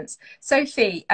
difference. Sophie,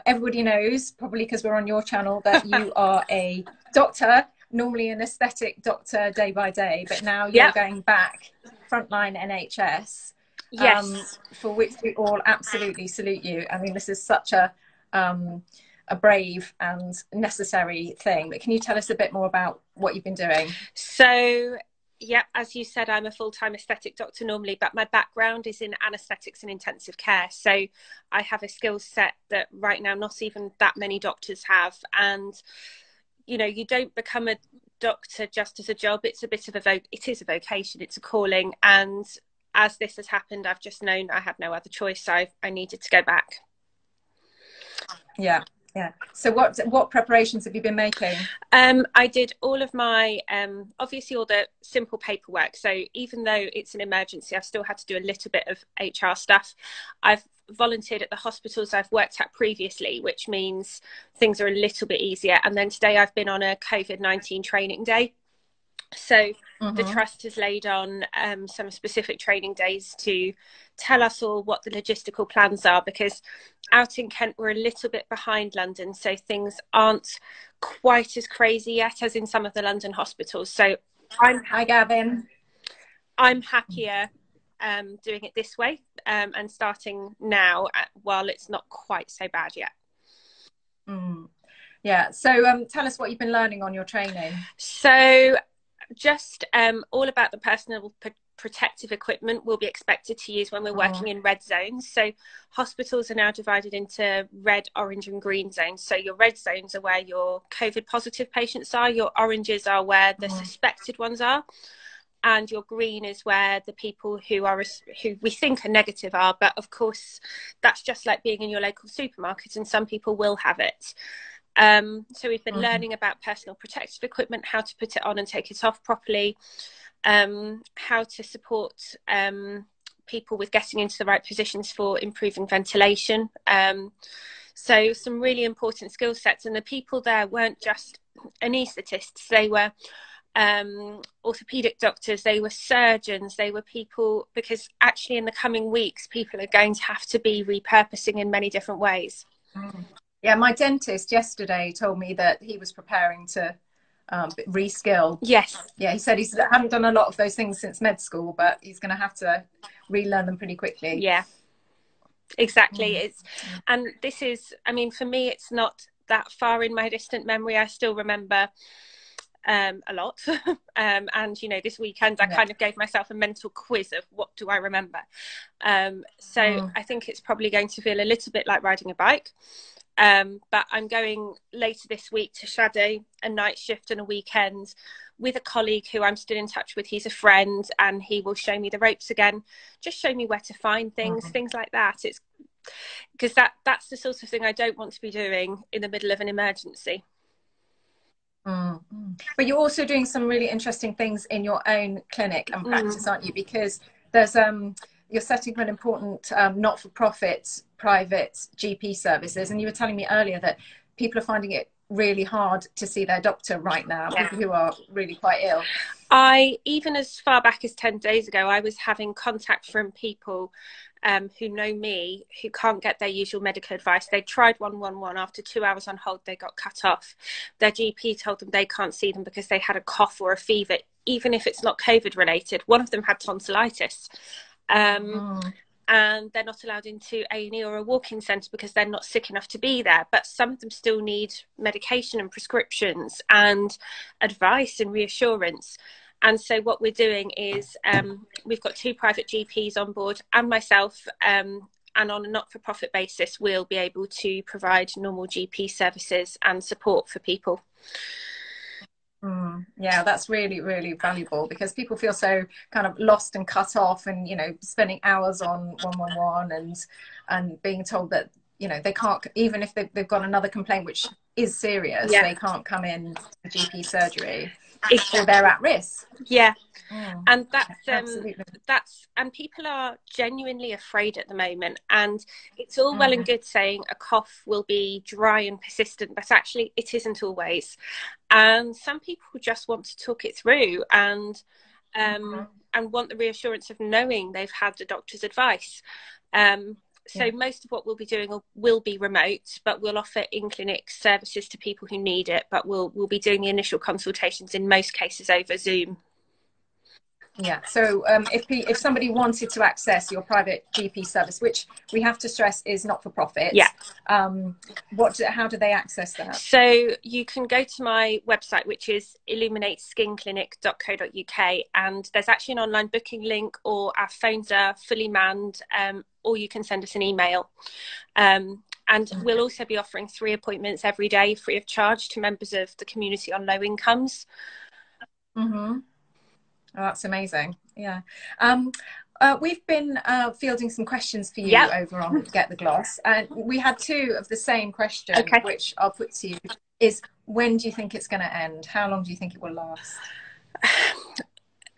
everybody knows, probably because we're on your channel, that you are a doctor, normally an aesthetic doctor day by day, but now you're going back frontline NHS. Yes. For which we all absolutely salute you. I mean, this is such a brave and necessary thing. But can you tell us a bit more about what you've been doing? So, yeah, as you said, I'm a full-time aesthetic doctor normally, but my background is in anaesthetics and intensive care. So I have a skill set that right now not even that many doctors have. And, you know, you don't become a doctor just as a job. It's a bit of it is a vocation, it's a calling. And as this has happened, I've just known I had no other choice. So I needed to go back. Yeah. Yeah. So what preparations have you been making? I did all of my, obviously all the simple paperwork. So even though it's an emergency, I've still had to do a little bit of HR stuff. I've volunteered at the hospitals I've worked at previously, which means things are a little bit easier. And then today I've been on a COVID-19 training day. So the trust has laid on some specific training days to tell us all what the logistical plans are, because out in Kent we're a little bit behind London, so things aren't quite as crazy yet as in some of the London hospitals. So Hi Gavin. I'm happier doing it this way and starting now while it's not quite so bad yet. Yeah, so tell us what you've been learning on your training. So just all about the personal protective equipment we'll be expected to use when we're working in red zones. So hospitals are now divided into red, orange and green zones. So your red zones are where your COVID positive patients are, your oranges are where the suspected ones are, and your green is where the people who we think are negative are. But of course that's just like being in your local supermarket, and some people will have it. So we've been learning about personal protective equipment, how to put it on and take it off properly, how to support people with getting into the right positions for improving ventilation. So some really important skill sets. And the people there weren't just anaesthetists, they were orthopedic doctors, they were surgeons, they were people, because actually in the coming weeks people are going to have to be repurposing in many different ways. Yeah, my dentist yesterday told me that he was preparing to reskill. Yes. Yeah, he said he hadn't done a lot of those things since med school, but he's going to have to relearn them pretty quickly. Yeah, exactly. And this is, I mean, for me, it's not that far in my distant memory. I still remember a lot. And, you know, this weekend I kind of gave myself a mental quiz of what do I remember. So I think it's probably going to feel a little bit like riding a bike. But I'm going later this week to shadow a night shift and a weekend with a colleague who I'm still in touch with. He's a friend and he will show me the ropes again, just show me where to find things, things like that. It's because that's the sort of thing I don't want to be doing in the middle of an emergency. But you're also doing some really interesting things in your own clinic and practice, aren't you? Because there's you're setting up an important not-for-profit private GP services, and you were telling me earlier that people are finding it really hard to see their doctor right now, people who are really quite ill. Even as far back as 10 days ago, I was having contact from people who know me, who can't get their usual medical advice. They tried 111. After 2 hours on hold, they got cut off. Their GP told them they can't see them because they had a cough or a fever, even if it's not COVID related. One of them had tonsillitis. And they're not allowed into A&E or a walk-in centre because they're not sick enough to be there. But some of them still need medication and prescriptions and advice and reassurance. And so what we're doing is we've got 2 private GPs on board and myself, and on a not-for-profit basis, we'll be able to provide normal GP services and support for people. Yeah, that's really, really valuable, because people feel so kind of lost and cut off, and, you know, spending hours on 111 and being told that, you know, they can't, even if they've got another complaint which is serious, they can't come in to GP surgery, or they're at risk. And that's and people are genuinely afraid at the moment, and it's all well and good saying a cough will be dry and persistent, but actually it isn't always. And some people just want to talk it through and want the reassurance of knowing they've had the doctor's advice. So most of what we'll be doing will be remote, but we'll offer in-clinic services to people who need it. But we'll be doing the initial consultations in most cases over Zoom. Yeah. So if somebody wanted to access your private GP service, which we have to stress is not for profit, yeah, how do they access that? So you can go to my website, which is illuminateskinclinic.co.uk, and there's actually an online booking link, or our phones are fully manned, or you can send us an email. And we'll also be offering 3 appointments every day free of charge to members of the community on low incomes. Mm-hmm. Oh, that's amazing. Yeah. We've been fielding some questions for you over on Get the Gloss. And we had 2 of the same question, which I'll put to you, is when do you think it's going to end? How long do you think it will last?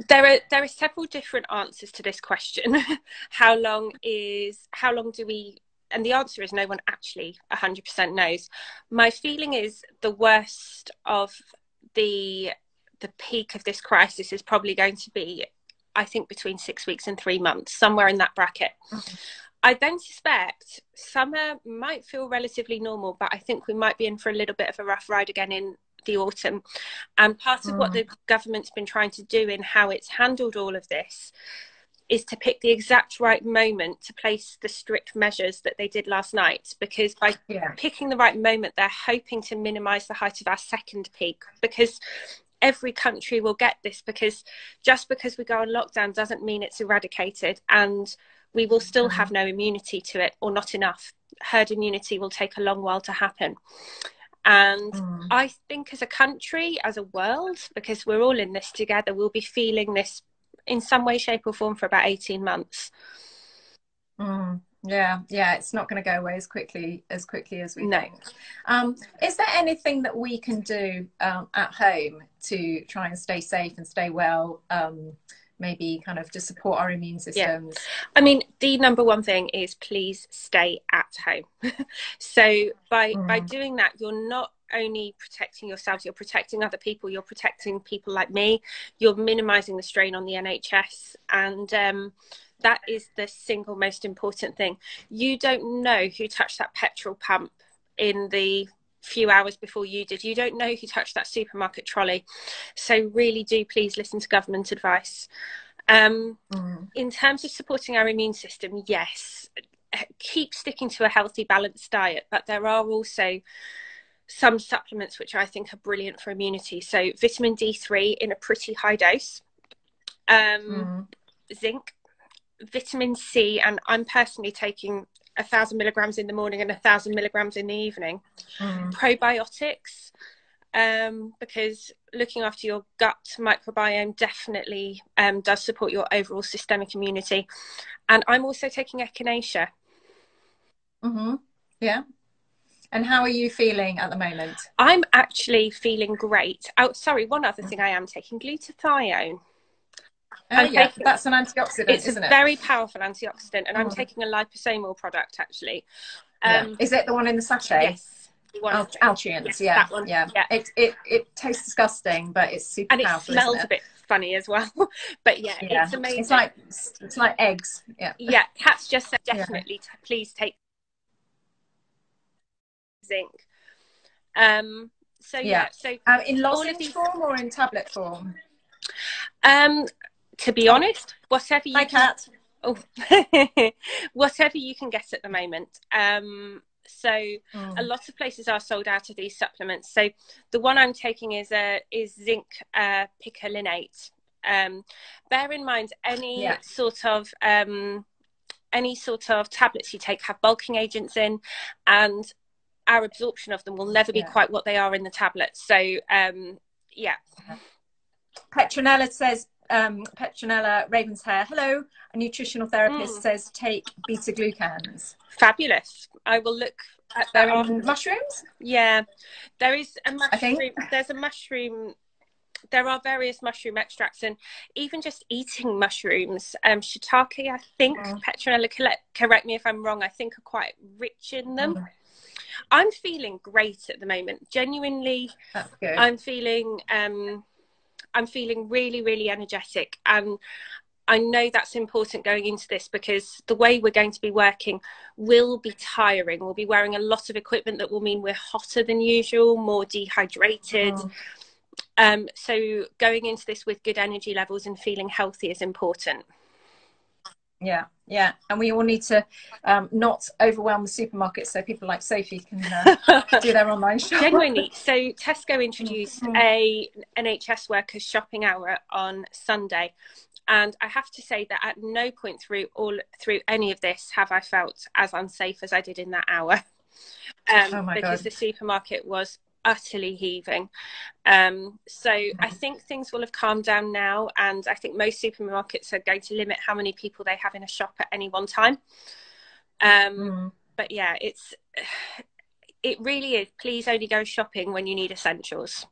There are several different answers to this question. How long do we... And the answer is no one actually 100% knows. My feeling is the worst of the peak of this crisis is probably going to be, I think, between 6 weeks and 3 months, somewhere in that bracket. I then suspect summer might feel relatively normal, but I think we might be in for a little bit of a rough ride again in the autumn. And part of what the government's been trying to do in how it's handled all of this is to pick the exact right moment to place the strict measures that they did last night, because by picking the right moment, they're hoping to minimise the height of our second peak, because every country will get this, because just because we go on lockdown doesn't mean it's eradicated, and we will still have no immunity to it, or not enough. Herd immunity will take a long while to happen. And I think as a country, as a world, because we're all in this together, we'll be feeling this in some way, shape or form for about 18 months. Yeah, it's not going to go away as quickly as we think. Is there anything that we can do at home to try and stay safe and stay well, maybe kind of to support our immune systems? I mean, the number one thing is please stay at home. So by doing that, you're not only protecting yourselves, you're protecting other people, you're protecting people like me, you're minimizing the strain on the NHS, and that is the single most important thing. You don't know who touched that petrol pump in the few hours before you did. You don't know who touched that supermarket trolley. So really do please listen to government advice. In terms of supporting our immune system, yes, keep sticking to a healthy, balanced diet, but there are also some supplements which I think are brilliant for immunity. So vitamin D3 in a pretty high dose, zinc, vitamin C, and I'm personally taking 1,000 milligrams in the morning and 1,000 milligrams in the evening. Probiotics, because looking after your gut microbiome definitely does support your overall systemic immunity. And I'm also taking echinacea. Yeah. And how are you feeling at the moment? I'm actually feeling great. Oh, sorry, one other thing, I am taking glutathione. That's an antioxidant, isn't it? It's a very powerful antioxidant, and I'm taking a liposomal product, actually. Is it the one in the sachet? Yes. Altrians, that one. Yeah. It tastes disgusting, but it's super powerful. And it smells a bit funny as well. But it's amazing. It's like eggs. Yeah. Kat's just said definitely please take zinc. So in lozenge form or in tablet form? To be honest, whatever you Kat. Whatever you can get at the moment. So a lot of places are sold out of these supplements. So the one I'm taking is zinc picolinate. Bear in mind any sort of tablets you take have bulking agents in, and our absorption of them will never be quite what they are in the tablets. So Petronella says, Petronella Ravenshair, hello, a nutritional therapist, says take beta glucans. Fabulous. I will look at that. In mushrooms? Yeah, there is a mushroom. There's a mushroom. There are various mushroom extracts, and even just eating mushrooms. Shiitake, I think, Petronella, correct me if I'm wrong, I think are quite rich in them. I'm feeling great at the moment. Genuinely, that's good. I'm feeling really, really energetic, and I know that's important going into this, because the way we're going to be working will be tiring. We'll be wearing a lot of equipment that will mean we're hotter than usual, more dehydrated. So going into this with good energy levels and feeling healthy is important. Yeah, yeah. And we all need to not overwhelm the supermarkets, so people like Sophie can do their online shopping. Genuinely. So Tesco introduced a NHS workers shopping hour on Sunday. And I have to say that at no point through any of this have I felt as unsafe as I did in that hour. Because the supermarket was utterly heaving. So I think things will have calmed down now, and I think most supermarkets are going to limit how many people they have in a shop at any one time. But yeah, it really is. Please only go shopping when you need essentials.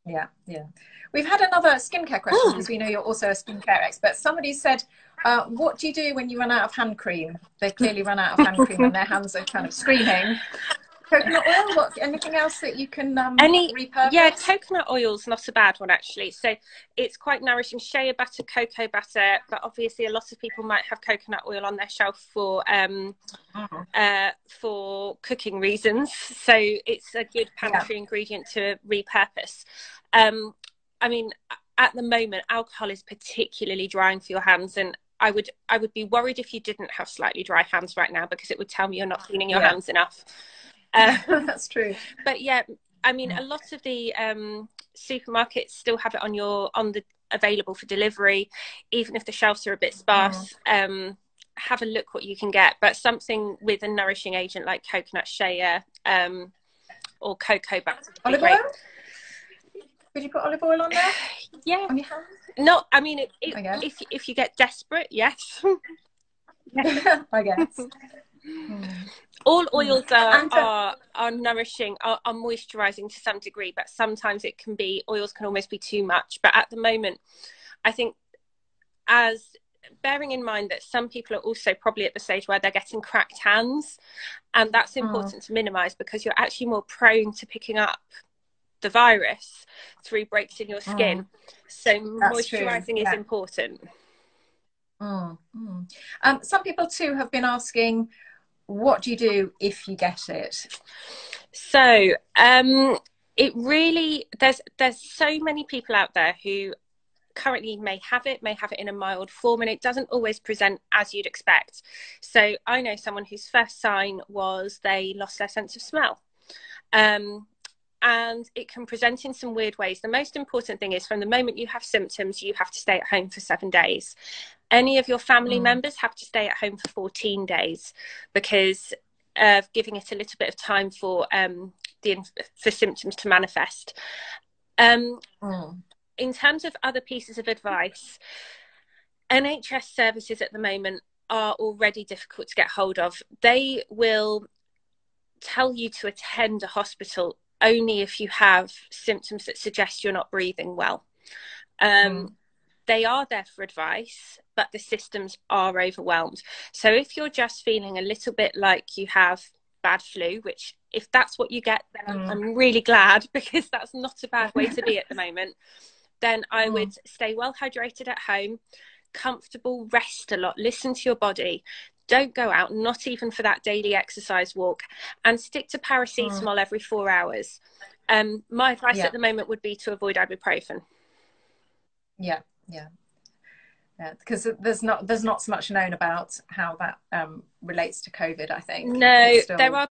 Yeah, yeah. We've had another skincare question, because we know you're also a skincare expert. Somebody said, what do you do when you run out of hand cream? They clearly run out of hand cream and their hands are kind of screaming. Coconut oil? Anything else that you can repurpose? Yeah, coconut oil's not a bad one, actually. So it's quite nourishing. Shea butter, cocoa butter, but obviously a lot of people might have coconut oil on their shelf for cooking reasons. So it's a good pantry ingredient to repurpose. I mean, at the moment, alcohol is particularly drying for your hands, and I would be worried if you didn't have slightly dry hands right now, because it would tell me you're not cleaning your hands enough. That's true. But yeah, I mean, a lot of the supermarkets still have it available for delivery, even if the shelves are a bit sparse. Have a look what you can get, but something with a nourishing agent like coconut, shea, or cocoa butter would be great. Olive oil? Could you put olive oil on there? Yeah. On your hands? No, I mean, if you get desperate, yes. I guess. All oils are nourishing, are moisturizing to some degree, but sometimes oils can almost be too much. But at the moment, I think, bearing in mind that some people are also probably at the stage where they're getting cracked hands, and that's important to minimize, because you're actually more prone to picking up the virus through breaks in your skin. So moisturizing is important. Some people too have been asking, what do you do if you get it? So it really, there's so many people out there who currently may have it in a mild form, and it doesn't always present as you'd expect. So I know someone whose first sign was they lost their sense of smell. And it can present in some weird ways. The most important thing is, from the moment you have symptoms, you have to stay at home for 7 days. Any of your family members have to stay at home for 14 days, because of giving it a little bit of time for symptoms to manifest. In terms of other pieces of advice, NHS services at the moment are already difficult to get hold of. They will tell you to attend a hospital only if you have symptoms that suggest you're not breathing well. They are there for advice, but the systems are overwhelmed. So if you're just feeling a little bit like you have bad flu, which if that's what you get, then I'm really glad, because that's not a bad way to be at the moment, then I would stay well hydrated at home, comfortable, rest a lot, listen to your body. Don't go out, not even for that daily exercise walk, and stick to paracetamol every 4 hours. My advice at the moment would be to avoid ibuprofen. Yeah, because there's not so much known about how that relates to COVID, I think. No, there are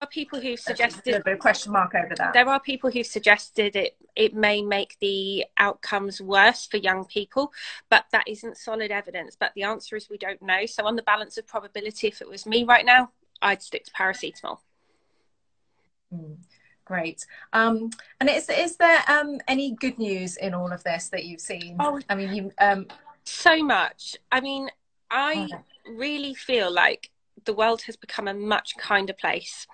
people who've suggested a bit of question mark over that. There are people who've suggested it may make the outcomes worse for young people, but that isn't solid evidence. But the answer is we don't know. So on the balance of probability, if it was me right now, I'd stick to paracetamol. Great. And is there any good news in all of this that you've seen? I mean, so much. I mean, I really feel like the world has become a much kinder place.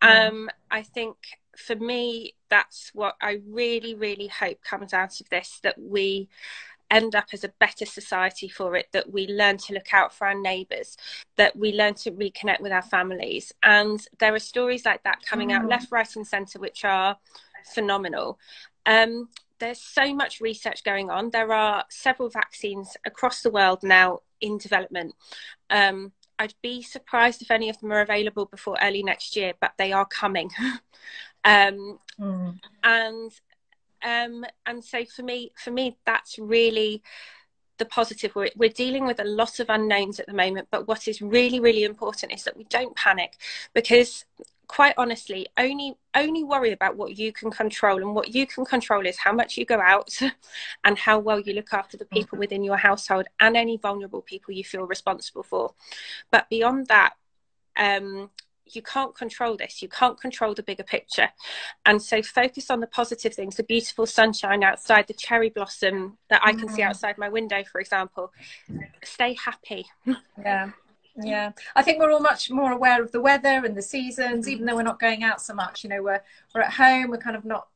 I think for me, that's what I really, really hope comes out of this, that we end up as a better society for it, that we learn to look out for our neighbours, that we learn to reconnect with our families. And there are stories like that coming out left, right and centre, which are phenomenal. there's so much research going on. There are several vaccines across the world now in development. I'd be surprised if any of them are available before early next year, but they are coming. And so for me, that's really the positive. We're dealing with a lot of unknowns at the moment, but what is really, really important is that we don't panic, because quite honestly, only worry about what you can control, and what you can control is how much you go out and how well you look after the people within your household and any vulnerable people you feel responsible for. But beyond that, you can't control this. You can't control the bigger picture. And so focus on the positive things, the beautiful sunshine outside, the cherry blossom that I can see outside my window, for example. Stay happy. Yeah, I think we're all much more aware of the weather and the seasons, even though we're not going out so much. You know, we're at home. We're kind of not.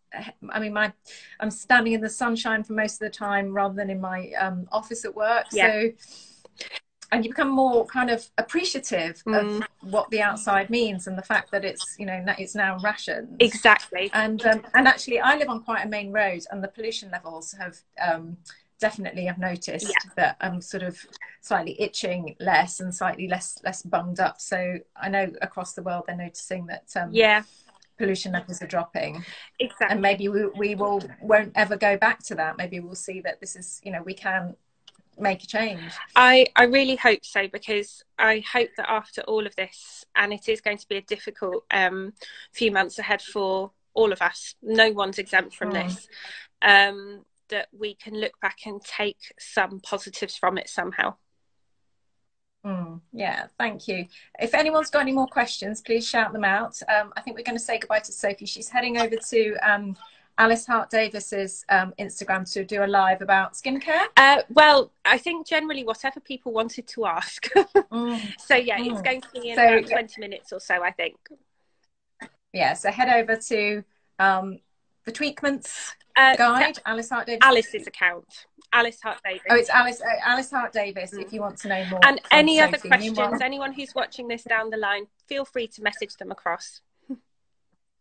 I mean, I'm standing in the sunshine for most of the time rather than in my office at work. Yeah. So, and you become more kind of appreciative of what the outside means, and the fact that it's, you know, it's now rationed. Exactly. And actually, I live on quite a main road, and the pollution levels have. Definitely I've noticed that I'm sort of slightly itching less and slightly less bunged up. So I know across the world they're noticing that pollution levels are dropping. Exactly. And maybe we won't ever go back to that. Maybe we'll see that this is, you know, we can make a change. I really hope so, because I hope that after all of this, and it is going to be a difficult few months ahead for all of us, no one's exempt from this, that we can look back and take some positives from it somehow. Yeah, thank you. If anyone's got any more questions, please shout them out. I think we're going to say goodbye to Sophie. She's heading over to Alice Hart Davis's Instagram to do a live about skincare. Well, I think generally whatever people wanted to ask. So yeah, it's going to be in about 20 minutes or so, I think. Yeah, so head over to the Tweakments Guide, Alice Hart Davis. Alice's account, Alice Hart Davis. Oh, it's Alice Hart Davis. If you want to know more. And any other questions, anyone who's watching this down the line, feel free to message them across.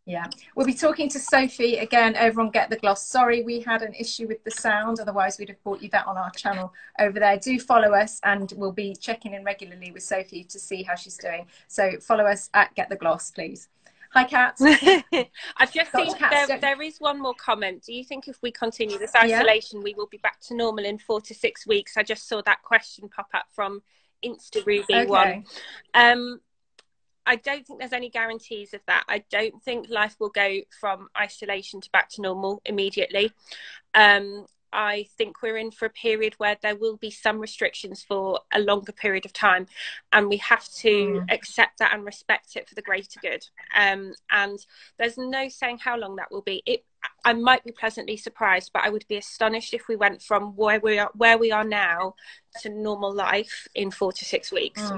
Yeah, we'll be talking to Sophie again over on Get the Gloss. Sorry, we had an issue with the sound. Otherwise, we'd have brought you that on our channel over there. Do follow us, and we'll be checking in regularly with Sophie to see how she's doing. So follow us at Get the Gloss, please. Hi, Kat. I've just seen there is one more comment. Do you think if we continue this isolation, we will be back to normal in 4 to 6 weeks? I just saw that question pop up from Insta Ruby one. I don't think there's any guarantees of that. I don't think life will go from isolation to back to normal immediately. I think we're in for a period where there will be some restrictions for a longer period of time, and we have to accept that and respect it for the greater good. And there's no saying how long that will be. I might be pleasantly surprised, but I would be astonished if we went from where we are now to normal life in 4 to 6 weeks.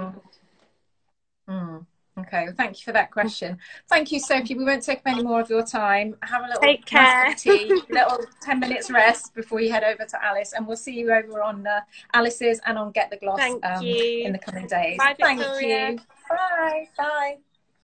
Okay, well, thank you for that question. Thank you, Sophie. We won't take up any more of your time. Have a little take care. Tea, little 10 minutes rest before you head over to Alice, and we'll see you over on Alice's and on Get the Gloss in the coming days. Bye, thank Victoria. you. Bye.